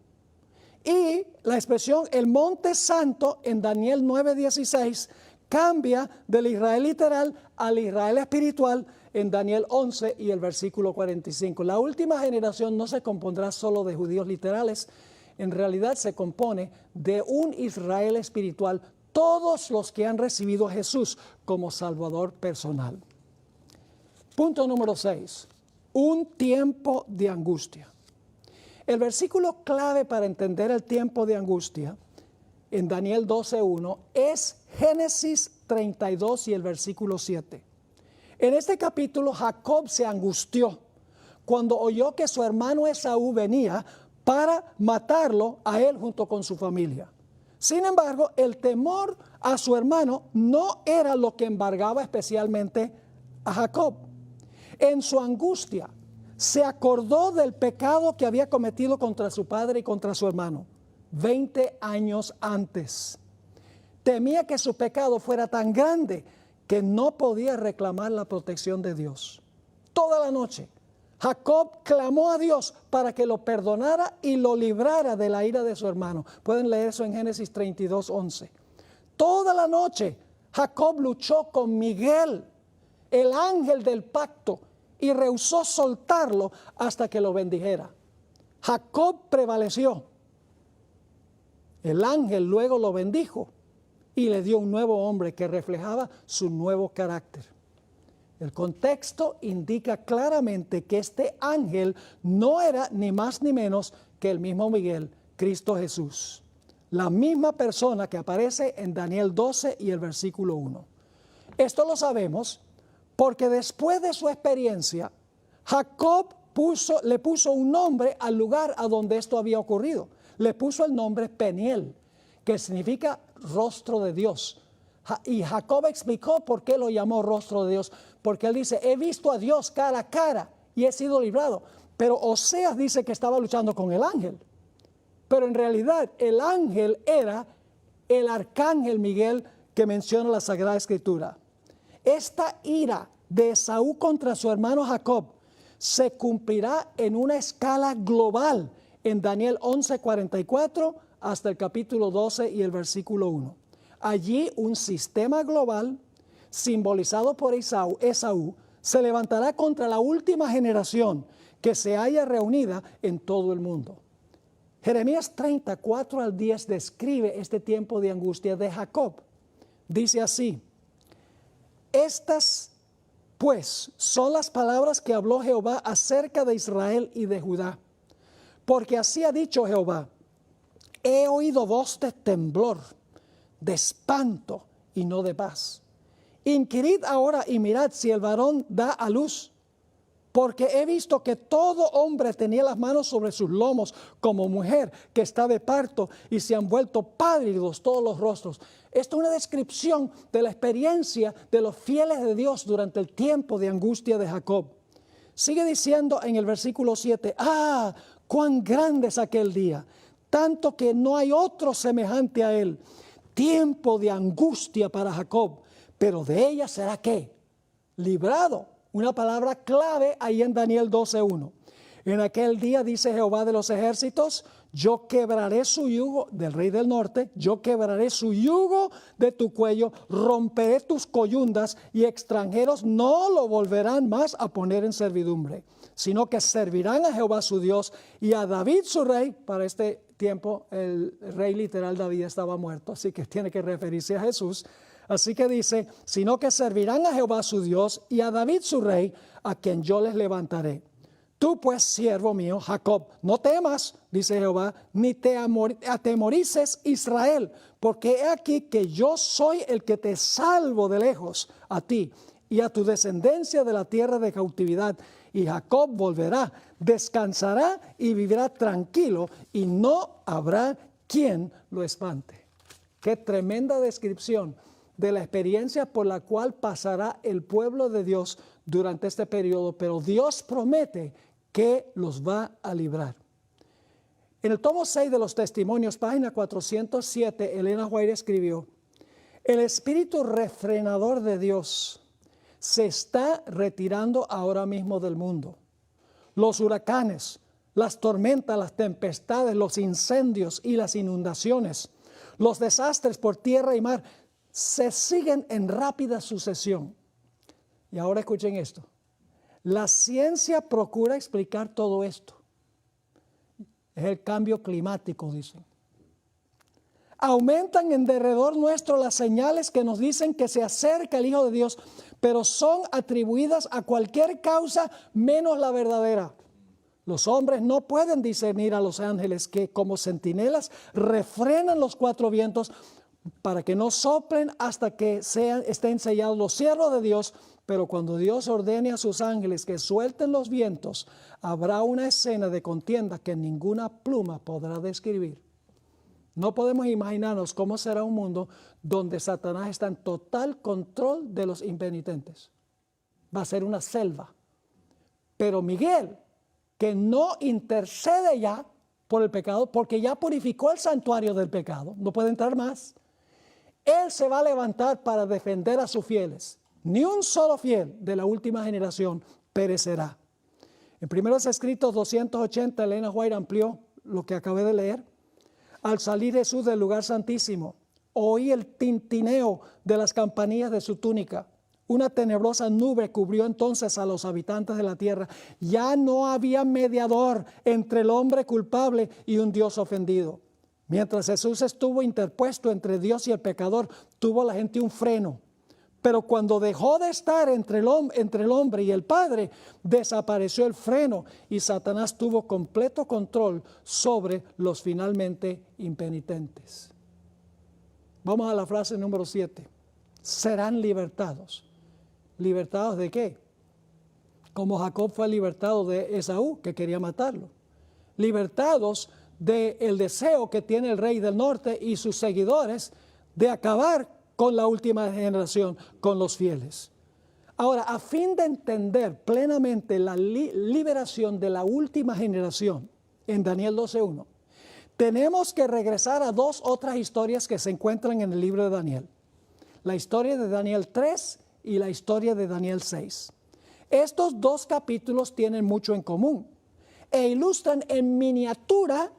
Y la expresión el monte santo en Daniel 9:16 cambia del Israel literal al Israel espiritual en Daniel 11 y el versículo 45. La última generación no se compondrá solo de judíos literales. En realidad se compone de un Israel espiritual, todos los que han recibido a Jesús como Salvador personal. Punto número 6. Un tiempo de angustia. El versículo clave para entender el tiempo de angustia en Daniel 12:1 es Génesis 32 y el versículo 7. En este capítulo Jacob se angustió cuando oyó que su hermano Esaú venía para matarlo a él junto con su familia. Sin embargo, el temor a su hermano no era lo que embargaba especialmente a Jacob. En su angustia se acordó del pecado que había cometido contra su padre y contra su hermano 20 años antes. Temía que su pecado fuera tan grande que no podía reclamar la protección de Dios. Toda la noche Jacob clamó a Dios para que lo perdonara y lo librara de la ira de su hermano. Pueden leer eso en Génesis 32:11. Toda la noche Jacob luchó con Miguel, el ángel del pacto, y rehusó soltarlo hasta que lo bendijera. Jacob prevaleció. El ángel luego lo bendijo y le dio un nuevo hombre que reflejaba su nuevo carácter. El contexto indica claramente que este ángel no era ni más ni menos que el mismo Miguel, Cristo Jesús. La misma persona que aparece en Daniel 12 y el versículo 1. Esto lo sabemos porque después de su experiencia, Jacob le puso un nombre al lugar a donde esto había ocurrido. Le puso el nombre Peniel, que significa rostro de Dios. Y Jacob explicó por qué lo llamó rostro de Dios, porque él dice, he visto a Dios cara a cara y he sido librado. Pero Oseas dice que estaba luchando con el ángel. Pero en realidad el ángel era el arcángel Miguel que menciona la Sagrada Escritura. Esta ira de Esaú contra su hermano Jacob se cumplirá en una escala global en Daniel 11:44 hasta el capítulo 12 y el versículo 1. Allí un sistema global simbolizado por Esaú se levantará contra la última generación que se haya reunida en todo el mundo. Jeremías 34 al 10 describe este tiempo de angustia de Jacob. Dice así: estas pues son las palabras que habló Jehová acerca de Israel y de Judá. Porque así ha dicho Jehová: he oído voz de temblor, de espanto y no de paz. Inquirid ahora y mirad si el varón da a luz, porque he visto que todo hombre tenía las manos sobre sus lomos, como mujer que está de parto, y se han vuelto pálidos todos los rostros. Esto es una descripción de la experiencia de los fieles de Dios durante el tiempo de angustia de Jacob. Sigue diciendo en el versículo 7, ¡ah, cuán grande es aquel día! Tanto que no hay otro semejante a él. Tiempo de angustia para Jacob, pero de ella será ¿qué? Librado. Una palabra clave ahí en Daniel 12:1. En aquel día, dice Jehová de los ejércitos, yo quebraré su yugo del rey del norte, yo quebraré su yugo de tu cuello, romperé tus coyundas y extranjeros no lo volverán más a poner en servidumbre, sino que servirán a Jehová su Dios y a David su rey. Para este tiempo el rey literal David estaba muerto, así que tiene que referirse a Jesús. Así que dice, sino que servirán a Jehová su Dios y a David su rey, a quien yo les levantaré. Tú pues, siervo mío, Jacob, no temas, dice Jehová, ni te atemorices, Israel, porque he aquí que yo soy el que te salvo de lejos a ti y a tu descendencia de la tierra de cautividad. Y Jacob volverá, descansará y vivirá tranquilo, y no habrá quien lo espante. Qué tremenda descripción de la experiencia por la cual pasará el pueblo de Dios durante este periodo, pero Dios promete que los va a librar. En el tomo 6 de los Testimonios, página 407, Elena White escribió, el espíritu refrenador de Dios se está retirando ahora mismo del mundo. Los huracanes, las tormentas, las tempestades, los incendios y las inundaciones, los desastres por tierra y mar, se siguen en rápida sucesión. Y ahora escuchen esto. La ciencia procura explicar todo esto. Es el cambio climático, dicen. Aumentan en derredor nuestro las señales que nos dicen que se acerca el Hijo de Dios, pero son atribuidas a cualquier causa menos la verdadera. Los hombres no pueden discernir a los ángeles que como centinelas refrenan los cuatro vientos para que no soplen hasta que estén sellados los cierros de Dios, pero cuando Dios ordene a sus ángeles que suelten los vientos, habrá una escena de contienda que ninguna pluma podrá describir. No podemos imaginarnos cómo será un mundo donde Satanás está en total control de los impenitentes. Va a ser una selva. Pero Miguel, que no intercede ya por el pecado, porque ya purificó el santuario del pecado, no puede entrar más. Él se va a levantar para defender a sus fieles. Ni un solo fiel de la última generación perecerá. En Primeros Escritos 280, Elena White amplió lo que acabé de leer. Al salir Jesús del lugar santísimo, oí el tintineo de las campanillas de su túnica. Una tenebrosa nube cubrió entonces a los habitantes de la tierra. Ya no había mediador entre el hombre culpable y un Dios ofendido. Mientras Jesús estuvo interpuesto entre Dios y el pecador, tuvo la gente un freno. Pero cuando dejó de estar entre el hombre y el Padre, desapareció el freno y Satanás tuvo completo control sobre los finalmente impenitentes. Vamos a la frase número 7. Serán libertados. ¿Libertados de qué? Como Jacob fue libertado de Esaú, que quería matarlo. Libertados del deseo que tiene el rey del norte y sus seguidores de acabar con la última generación, con los fieles. Ahora, a fin de entender plenamente la liberación de la última generación en Daniel 12:1, tenemos que regresar a dos otras historias que se encuentran en el libro de Daniel. La historia de Daniel 3 y la historia de Daniel 6. Estos dos capítulos tienen mucho en común e ilustran en miniatura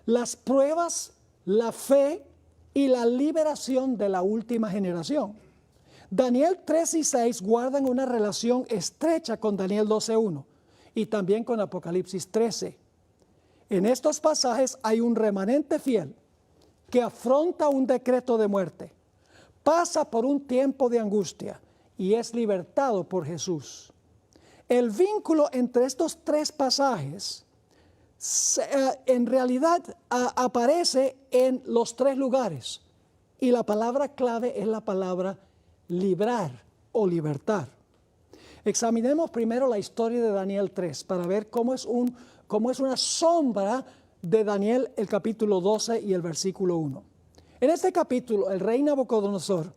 las pruebas, la fe y la liberación de la última generación. Daniel 3 y 6 guardan una relación estrecha con Daniel 12:1 y también con Apocalipsis 13. En estos pasajes hay un remanente fiel que afronta un decreto de muerte, pasa por un tiempo de angustia y es libertado por Jesús. El vínculo entre estos tres pasajes en realidad aparece en los tres lugares. Y la palabra clave es la palabra librar o libertar. Examinemos primero la historia de Daniel 3 para ver cómo es una sombra de Daniel, el capítulo 12 y el versículo 1. En este capítulo, el rey Nabucodonosor,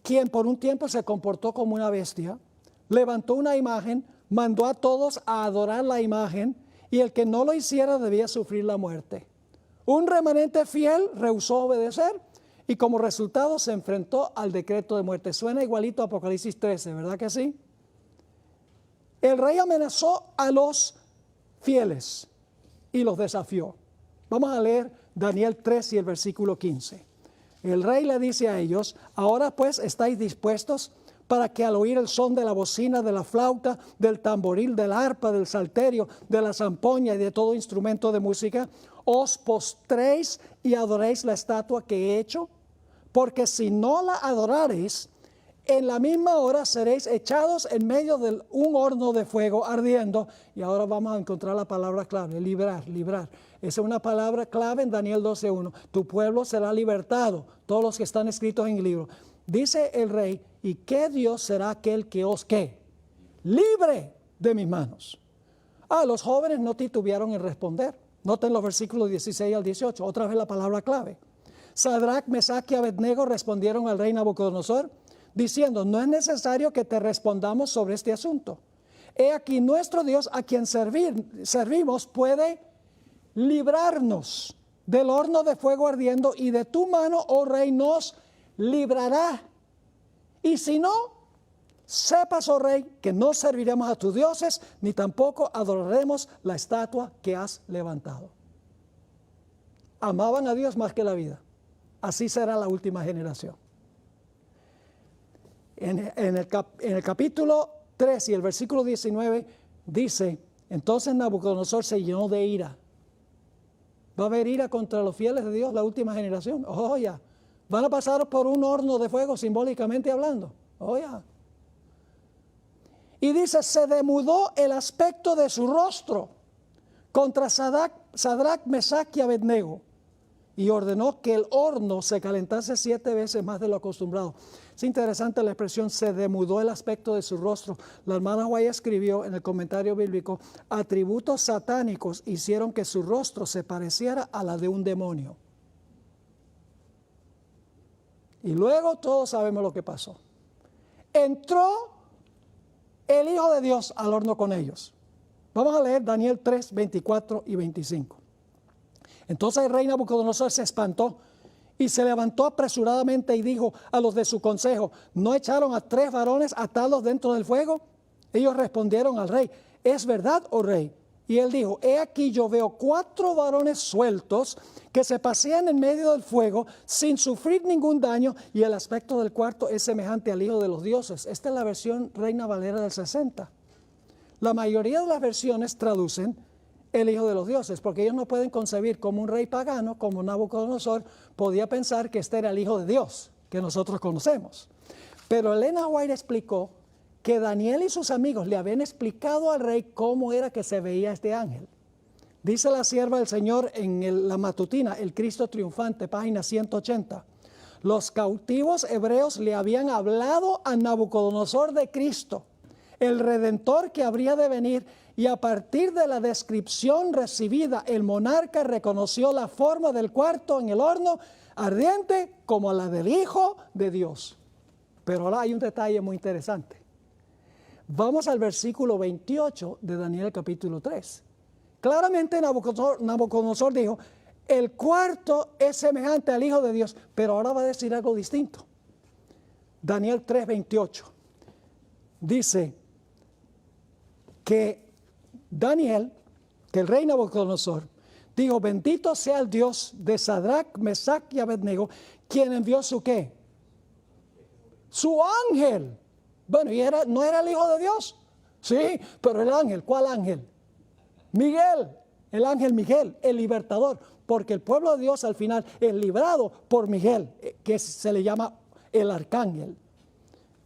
quien por un tiempo se comportó como una bestia, levantó una imagen, mandó a todos a adorar la imagen, y el que no lo hiciera debía sufrir la muerte. Un remanente fiel rehusó obedecer y como resultado se enfrentó al decreto de muerte. Suena igualito a Apocalipsis 13, ¿verdad que sí? El rey amenazó a los fieles y los desafió. Vamos a leer Daniel 3 y el versículo 15. El rey le dice a ellos: ahora pues estáis dispuestos para que al oír el son de la bocina, de la flauta, del tamboril, del arpa, del salterio, de la zampoña y de todo instrumento de música, os postréis y adoréis la estatua que he hecho, porque si no la adorareis, en la misma hora seréis echados en medio de un horno de fuego ardiendo. Y ahora vamos a encontrar la palabra clave: librar, librar. Esa es una palabra clave en Daniel 12:1. Tu pueblo será libertado, todos los que están escritos en el libro. Dice el rey: ¿y qué Dios será aquel que os ¿qué? Libre de mis manos? Los jóvenes no titubearon en responder. Noten los versículos 16 al 18, otra vez la palabra clave. Sadrac, Mesach y Abednego respondieron al rey Nabucodonosor, diciendo: no es necesario que te respondamos sobre este asunto. He aquí nuestro Dios, a quien servimos, puede librarnos del horno de fuego ardiendo, y de tu mano, oh rey, nos librará. Y si no, sepas, oh rey, que no serviremos a tus dioses, ni tampoco adoraremos la estatua que has levantado. Amaban a Dios más que la vida. Así será la última generación. En el capítulo 3 y el versículo 19 dice: entonces Nabucodonosor se llenó de ira. ¿Va a haber ira contra los fieles de Dios, la última generación? Oh, ya. Van a pasar por un horno de fuego, simbólicamente hablando. Oh, ya. Y dice: se demudó el aspecto de su rostro contra Sadrac, Mesach y Abednego, y ordenó que el horno se calentase 7 veces más de lo acostumbrado. Es interesante la expresión: se demudó el aspecto de su rostro. La hermana White escribió en el comentario bíblico: atributos satánicos hicieron que su rostro se pareciera a la de un demonio. Y luego todos sabemos lo que pasó. Entró el Hijo de Dios al horno con ellos. Vamos a leer Daniel 3, 24 y 25. Entonces el rey Nabucodonosor se espantó y se levantó apresuradamente y dijo a los de su consejo: ¿no echaron a 3 varones atados dentro del fuego? Ellos respondieron al rey: ¿es verdad, oh rey? Y él dijo: he aquí yo veo 4 varones sueltos que se pasean en medio del fuego sin sufrir ningún daño, y el aspecto del cuarto es semejante al Hijo de los dioses. Esta es la versión Reina Valera del 60. La mayoría de las versiones traducen el Hijo de los dioses, porque ellos no pueden concebir cómo un rey pagano como Nabucodonosor podía pensar que este era el Hijo de Dios que nosotros conocemos. Pero Elena White explicó que Daniel y sus amigos le habían explicado al rey cómo era que se veía este ángel. Dice la sierva del Señor en la matutina, El Cristo Triunfante, página 180. Los cautivos hebreos le habían hablado a Nabucodonosor de Cristo, el Redentor que habría de venir, y a partir de la descripción recibida, el monarca reconoció la forma del cuarto en el horno ardiente como la del Hijo de Dios. Pero ahora hay un detalle muy interesante. Vamos al versículo 28 de Daniel capítulo 3. Claramente Nabucodonosor dijo: el cuarto es semejante al Hijo de Dios, pero ahora va a decir algo distinto. Daniel 3, 28 dice que Daniel, que el rey Nabucodonosor, dijo: bendito sea el Dios de Sadrac, Mesach y Abednego, quien envió su ¿qué? Su ángel. Bueno, ¿y no era el Hijo de Dios? Sí, pero el ángel, ¿cuál ángel? Miguel, el ángel Miguel, el libertador, porque el pueblo de Dios al final es librado por Miguel, que se le llama el arcángel.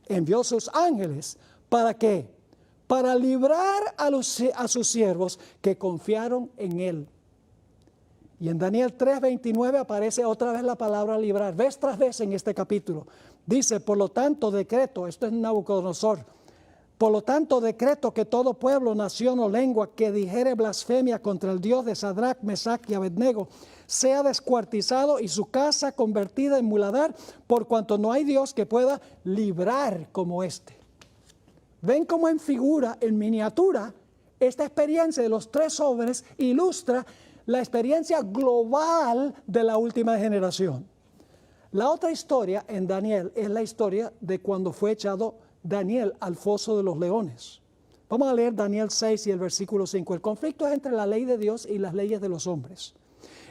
Envió sus ángeles, ¿para qué? para librar a sus siervos que confiaron en él. Y en Daniel 3:29 aparece otra vez la palabra librar, vez tras vez en este capítulo. Dice, por lo tanto decreto, esto es Nabucodonosor, por lo tanto decreto que todo pueblo, nación o lengua que dijere blasfemia contra el Dios de Sadrach, Mesach y Abednego sea descuartizado y su casa convertida en muladar, por cuanto no hay Dios que pueda librar como este. Ven cómo en figura, en miniatura, esta experiencia de los 3 hombres ilustra la experiencia global de la última generación. La otra historia en Daniel es la historia de cuando fue echado Daniel al foso de los leones. Vamos a leer Daniel 6 y el versículo 5. El conflicto es entre la ley de Dios y las leyes de los hombres.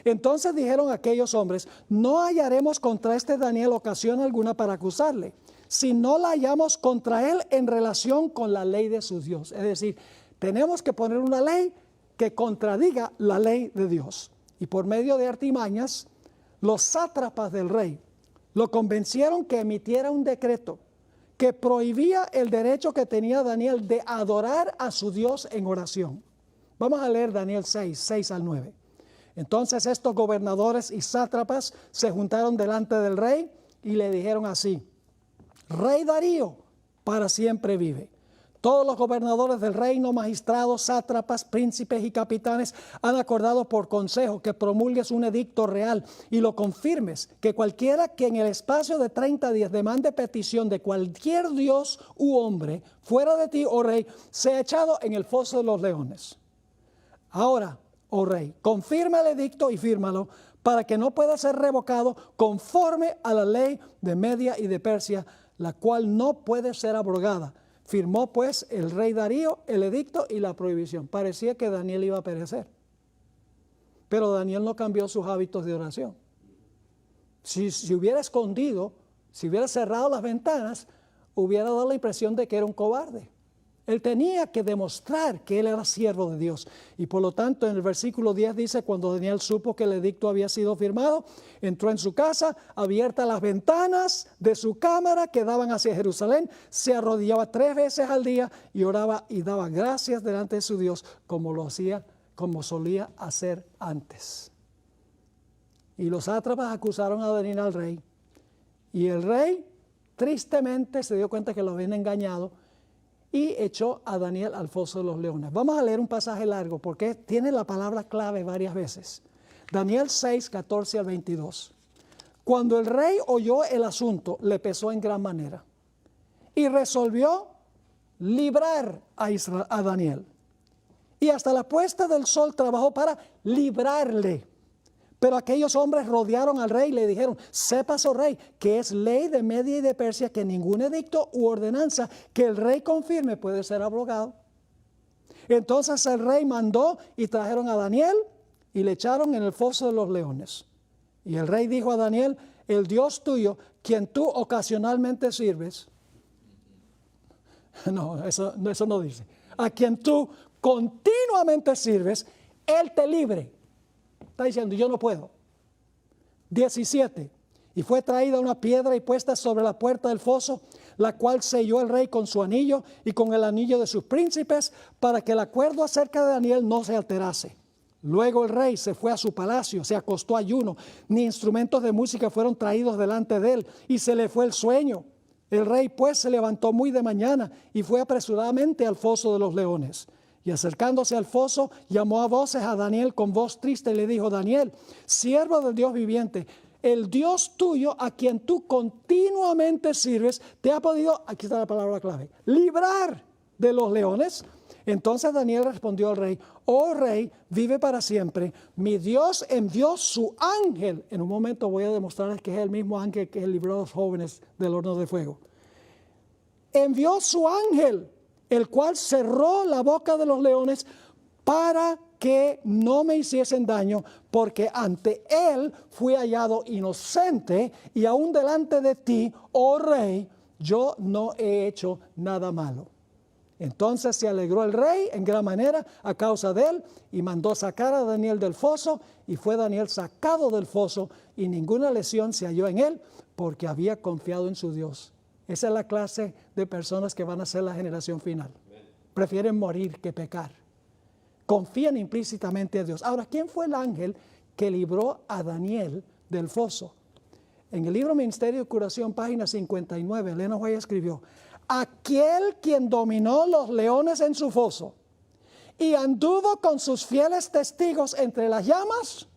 Entonces dijeron aquellos hombres, no hallaremos contra este Daniel ocasión alguna para acusarle, si no la hallamos contra él en relación con la ley de su Dios. Es decir, tenemos que poner una ley que contradiga la ley de Dios. Y por medio de artimañas, los sátrapas del rey lo convencieron que emitiera un decreto que prohibía el derecho que tenía Daniel de adorar a su Dios en oración. Vamos a leer Daniel 6 al 9. Entonces estos gobernadores y sátrapas se juntaron delante del rey y le dijeron así, Rey Darío, para siempre vive. Todos los gobernadores del reino, magistrados, sátrapas, príncipes y capitanes han acordado por consejo que promulgues un edicto real y lo confirmes, que cualquiera que en el espacio de 30 días demande petición de cualquier dios u hombre fuera de ti, oh rey, sea echado en el foso de los leones. Ahora, oh rey, confirma el edicto y fírmalo para que no pueda ser revocado conforme a la ley de Media y de Persia, la cual no puede ser abrogada. Firmó pues el rey Darío el edicto y la prohibición. Parecía que Daniel iba a perecer. Pero Daniel no cambió sus hábitos de oración. Si hubiera escondido, si hubiera cerrado las ventanas, hubiera dado la impresión de que era un cobarde. Él tenía que demostrar que él era siervo de Dios. Y por lo tanto, en el versículo 10 dice, cuando Daniel supo que el edicto había sido firmado, entró en su casa, abiertas las ventanas de su cámara que daban hacia Jerusalén, se arrodillaba 3 veces al día y oraba y daba gracias delante de su Dios, como solía hacer antes. Y los sátrapas acusaron a Daniel al rey. Y el rey, tristemente, se dio cuenta que lo habían engañado y echó a Daniel al foso de los leones. Vamos a leer un pasaje largo porque tiene la palabra clave varias veces. Daniel 6, 14 al 22. Cuando el rey oyó el asunto, le pesó en gran manera y resolvió librar a Daniel. Y hasta la puesta del sol trabajó para librarle. Pero aquellos hombres rodearon al rey y le dijeron, sepas, oh rey, que es ley de Media y de Persia que ningún edicto u ordenanza que el rey confirme puede ser abrogado. Entonces el rey mandó y trajeron a Daniel y le echaron en el foso de los leones. Y el rey dijo a Daniel, el Dios tuyo, quien tú ocasionalmente sirves, eso no dice, a quien tú continuamente sirves, él te libre. Está diciendo, yo no puedo. 17. Y fue traída una piedra y puesta sobre la puerta del foso, la cual selló el rey con su anillo y con el anillo de sus príncipes, para que el acuerdo acerca de Daniel no se alterase. Luego el rey se fue a su palacio, se acostó ayuno, ni instrumentos de música fueron traídos delante de él, y se le fue el sueño. El rey pues se levantó muy de mañana y fue apresuradamente al foso de los leones. Y acercándose al foso, llamó a voces a Daniel con voz triste y le dijo, Daniel, siervo del Dios viviente, el Dios tuyo a quien tú continuamente sirves, te ha podido, aquí está la palabra clave, librar de los leones. Entonces Daniel respondió al rey, oh rey, vive para siempre. Mi Dios envió su ángel. En un momento voy a demostrarles que es el mismo ángel que libró a los jóvenes del horno de fuego. Envió su ángel, el cual cerró la boca de los leones para que no me hiciesen daño, porque ante él fui hallado inocente y aún delante de ti, oh rey, yo no he hecho nada malo. Entonces se alegró el rey en gran manera a causa de él y mandó sacar a Daniel del foso, y fue Daniel sacado del foso y ninguna lesión se halló en él porque había confiado en su Dios. Esa es la clase de personas que van a ser la generación final. prefieren morir que pecar. Confían implícitamente a Dios. Ahora, ¿quién fue el ángel que libró a Daniel del foso? En el libro Ministerio de Curación, página 59, Elena White escribió: aquel quien dominó los leones en su foso y anduvo con sus fieles testigos entre las llamas,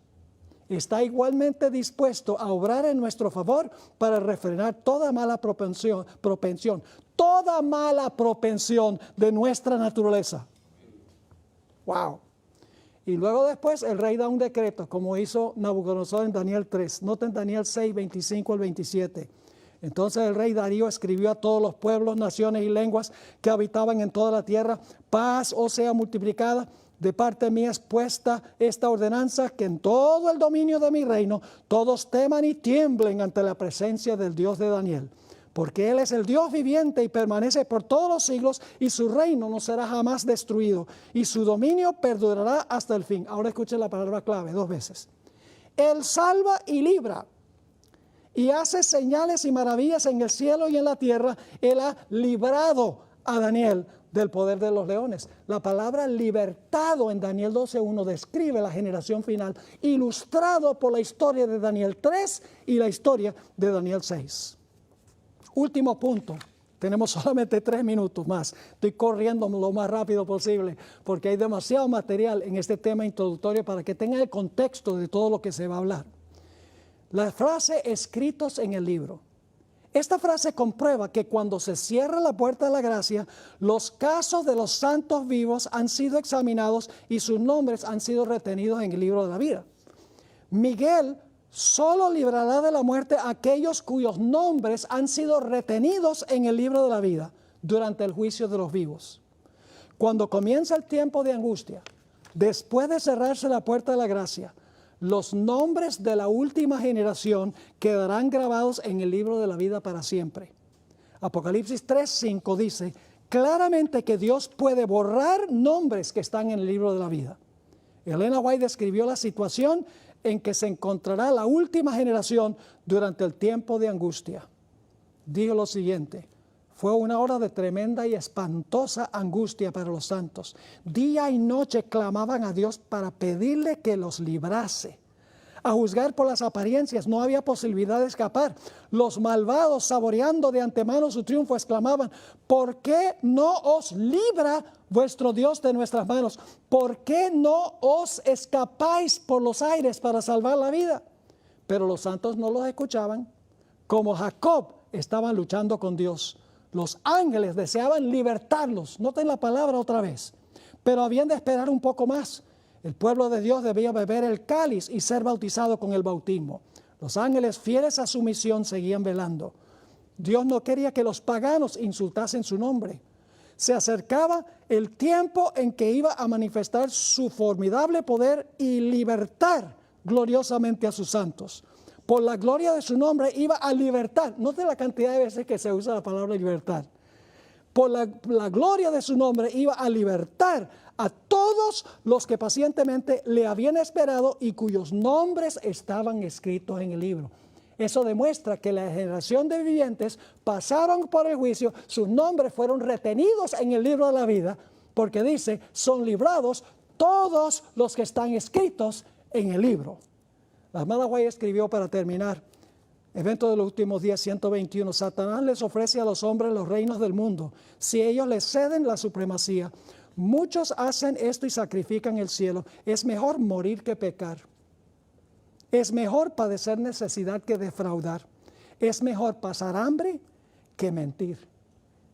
está igualmente dispuesto a obrar en nuestro favor para refrenar toda mala propensión de nuestra naturaleza. Wow. Y luego después el rey da un decreto, como hizo Nabucodonosor en Daniel 3. Noten Daniel 6, 25 al 27. Entonces el rey Darío escribió a todos los pueblos, naciones y lenguas que habitaban en toda la tierra: paz os sea multiplicada. De parte mía es puesta esta ordenanza, que en todo el dominio de mi reino todos teman y tiemblen ante la presencia del Dios de Daniel. Porque Él es el Dios viviente y permanece por todos los siglos, y su reino no será jamás destruido, y su dominio perdurará hasta el fin. Ahora escuchen la palabra clave 2 veces. Él salva y libra, y hace señales y maravillas en el cielo y en la tierra. Él ha librado a Daniel del poder de los leones. La palabra libertado en Daniel 12:1 describe la generación final, ilustrado por la historia de Daniel 3 y la historia de Daniel 6. Último punto. Tenemos solamente 3 minutos más. Estoy corriendo lo más rápido posible porque hay demasiado material en este tema introductorio para que tengan el contexto de todo lo que se va a hablar. La frase escritos en el libro. Esta frase comprueba que cuando se cierra la puerta de la gracia, los casos de los santos vivos han sido examinados y sus nombres han sido retenidos en el libro de la vida. Miguel solo librará de la muerte a aquellos cuyos nombres han sido retenidos en el libro de la vida durante el juicio de los vivos. Cuando comienza el tiempo de angustia, después de cerrarse la puerta de la gracia, los nombres de la última generación quedarán grabados en el libro de la vida para siempre. Apocalipsis 3:5 dice claramente que Dios puede borrar nombres que están en el libro de la vida. Elena White describió la situación en que se encontrará la última generación durante el tiempo de angustia. Dijo lo siguiente: fue una hora de tremenda y espantosa angustia para los santos. Día y noche clamaban a Dios para pedirle que los librase. A juzgar por las apariencias, no había posibilidad de escapar. Los malvados, saboreando de antemano su triunfo, exclamaban: ¿por qué no os libra vuestro Dios de nuestras manos? ¿Por qué no os escapáis por los aires para salvar la vida? Pero los santos no los escuchaban. Como Jacob, estaban luchando con Dios. Los ángeles deseaban libertarlos. Noten la palabra otra vez. Pero habían de esperar un poco más. El pueblo de Dios debía beber el cáliz y ser bautizado con el bautismo. Los ángeles, fieles a su misión, seguían velando. Dios no quería que los paganos insultasen su nombre. Se acercaba el tiempo en que iba a manifestar su formidable poder y libertar gloriosamente a sus santos. Por la gloria de su nombre iba a libertar. Note la cantidad de veces que se usa la palabra libertar. Por la gloria de su nombre iba a libertar a todos los que pacientemente le habían esperado y cuyos nombres estaban escritos en el libro. Eso demuestra que la generación de vivientes pasaron por el juicio, sus nombres fueron retenidos en el libro de la vida, porque dice: son librados todos los que están escritos en el libro. La hermana White escribió, para terminar, Evento de los últimos días 121, Satanás les ofrece a los hombres los reinos del mundo si ellos les ceden la supremacía. Muchos hacen esto y sacrifican el cielo. Es mejor morir que pecar. Es mejor padecer necesidad que defraudar. Es mejor pasar hambre que mentir.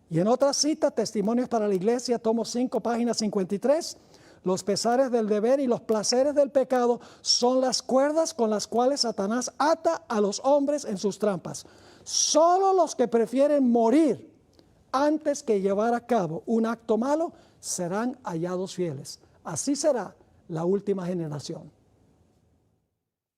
Y en otra cita, Testimonios para la Iglesia, tomo 5, página 53, los pesares del deber y los placeres del pecado son las cuerdas con las cuales Satanás ata a los hombres en sus trampas. Solo los que prefieren morir antes que llevar a cabo un acto malo serán hallados fieles. Así será la última generación.